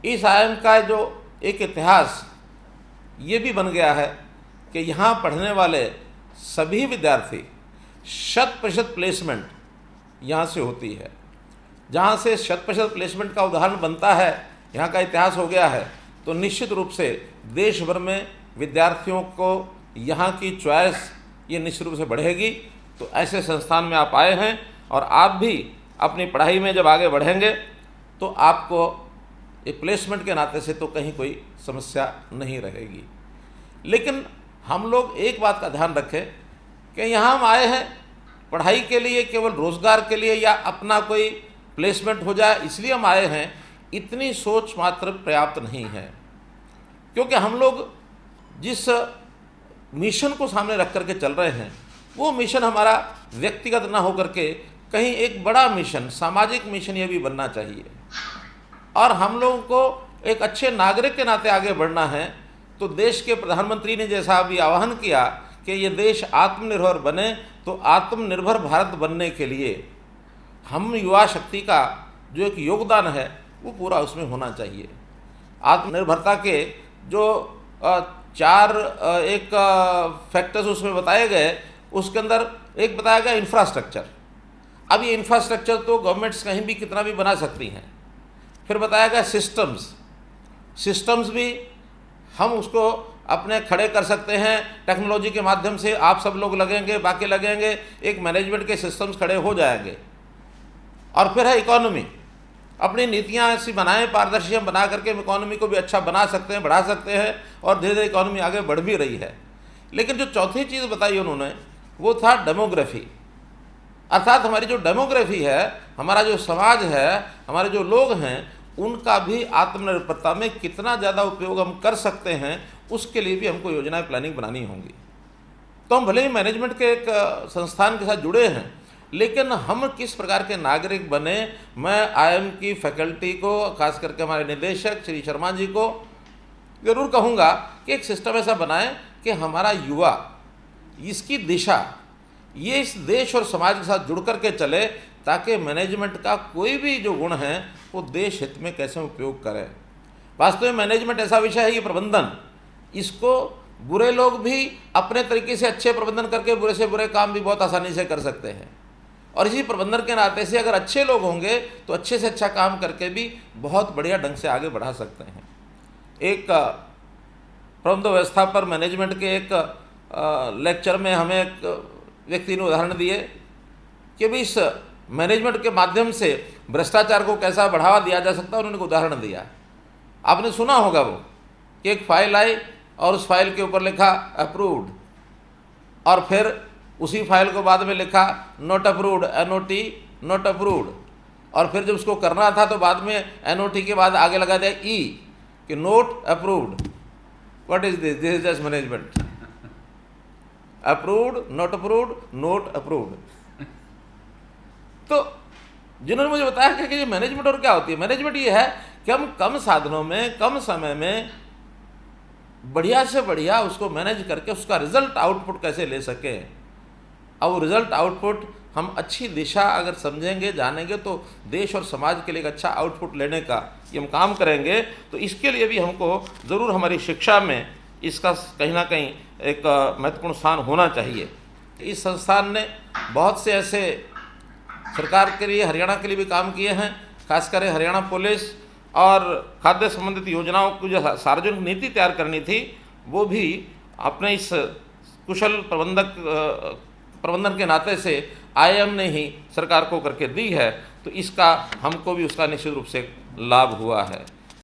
इस आईआईएम का जो एक इतिहास ये भी बन गया है कि यहाँ पढ़ने वाले सभी विद्यार्थी 100% प्लेसमेंट यहाँ से होती है। जहाँ से 100% प्लेसमेंट का उदाहरण बनता है, यहाँ का इतिहास हो गया है, तो निश्चित रूप से देश भर में विद्यार्थियों को यहाँ की चॉइस ये निश्चित रूप से बढ़ेगी। तो ऐसे संस्थान में आप आए हैं और आप भी अपनी पढ़ाई में जब आगे बढ़ेंगे तो आपको ये प्लेसमेंट के नाते से तो कहीं कोई समस्या नहीं रहेगी। लेकिन हम लोग एक बात का ध्यान रखें कि यहाँ हम आए हैं पढ़ाई के लिए, केवल रोज़गार के लिए या अपना कोई प्लेसमेंट हो जाए इसलिए हम आए हैं, इतनी सोच मात्र पर्याप्त नहीं है। क्योंकि हम लोग जिस मिशन को सामने रख करके चल रहे हैं वो मिशन हमारा व्यक्तिगत ना होकर के कहीं एक बड़ा मिशन, सामाजिक मिशन ये भी बनना चाहिए। और हम लोगों को एक अच्छे नागरिक के नाते आगे बढ़ना है। तो देश के प्रधानमंत्री ने जैसा अभी आह्वान किया कि ये देश आत्मनिर्भर बने, तो आत्मनिर्भर भारत बनने के लिए हम युवा शक्ति का जो एक योगदान है वो पूरा उसमें होना चाहिए। आत्मनिर्भरता के जो चार एक फैक्टर्स उसमें बताए गए, उसके अंदर एक बताया गया इंफ्रास्ट्रक्चर। अब ये इंफ्रास्ट्रक्चर तो गवर्नमेंट्स कहीं भी कितना भी बना सकती हैं। फिर बताया गया सिस्टम्स भी हम उसको अपने खड़े कर सकते हैं टेक्नोलॉजी के माध्यम से। आप सब लोग लगेंगे, बाकी लगेंगे, एक मैनेजमेंट के सिस्टम्स खड़े हो जाएंगे। और फिर है इकोनॉमी, अपनी नीतियाँ ऐसी बनाएं, पारदर्शी हम बना करके इकोनॉमी को भी अच्छा बना सकते हैं, बढ़ा सकते हैं और धीरे धीरे इकोनॉमी आगे बढ़ भी रही है। लेकिन जो चौथी चीज़ बताई उन्होंने वो था डेमोग्राफी। अर्थात हमारी जो डेमोग्राफी है, हमारा जो समाज है, हमारे जो लोग हैं, उनका भी आत्मनिर्भरता में कितना ज़्यादा उपयोग हम कर सकते हैं, उसके लिए भी हमको योजनाएं प्लानिंग बनानी होंगी। तो हम भले ही मैनेजमेंट के एक संस्थान के साथ जुड़े हैं, लेकिन हम किस प्रकार के नागरिक बने, मैं आईआईएम की फैकल्टी को, खास करके हमारे निदेशक श्री शर्मा जी को ज़रूर कहूँगा कि एक सिस्टम ऐसा बनाएं कि हमारा युवा इसकी दिशा ये इस देश और समाज के साथ जुड़ कर के चले, ताकि मैनेजमेंट का कोई भी जो गुण है वो देश हित में कैसे उपयोग करें। वास्तव में मैनेजमेंट ऐसा विषय है, ये प्रबंधन, इसको बुरे लोग भी अपने तरीके से अच्छे प्रबंधन करके बुरे से बुरे काम भी बहुत आसानी से कर सकते हैं। और इसी प्रबंधन के नाते से अगर अच्छे लोग होंगे तो अच्छे से अच्छा काम करके भी बहुत बढ़िया ढंग से आगे बढ़ा सकते हैं। एक प्रबंध व्यवस्था पर मैनेजमेंट के एक लेक्चर में हमें एक व्यक्ति ने उदाहरण दिए कि भी इस मैनेजमेंट के माध्यम से भ्रष्टाचार को कैसा बढ़ावा दिया जा सकता है। उन्होंने उदाहरण दिया, आपने सुना होगा वो कि एक फाइल आई और उस फाइल के ऊपर लिखा अप्रूव्ड, और फिर उसी फाइल को बाद में लिखा not approved, NOT not approved, और फिर जब उसको करना था तो बाद में NOT के बाद आगे लगा दिया E कि note approved. What is this? This is just management. Approved, not approved, note approved. तो जिन्होंने मुझे बताया कि ये मैनेजमेंट और क्या होती है, मैनेजमेंट ये है कि हम कम साधनों में, कम समय में बढ़िया से बढ़िया उसको मैनेज करके उसका रिजल्ट आउटपुट कैसे ले सकें। अब वो रिजल्ट आउटपुट हम अच्छी दिशा अगर समझेंगे, जानेंगे, तो देश और समाज के लिए एक अच्छा आउटपुट लेने का ये हम काम करेंगे। तो इसके लिए भी हमको ज़रूर हमारी शिक्षा में इसका कहीं ना कहीं एक महत्वपूर्ण स्थान होना चाहिए। इस संस्थान ने बहुत से ऐसे सरकार के लिए, हरियाणा के लिए भी काम किए हैं, खासकर हरियाणा पुलिस और खाद्य संबंधित योजनाओं की जो सार्वजनिक नीति तैयार करनी थी वो भी अपने इस कुशल प्रबंधन के नाते से आईआईएम ने ही सरकार को करके दी है। तो इसका हमको भी उसका निश्चित रूप से लाभ हुआ है।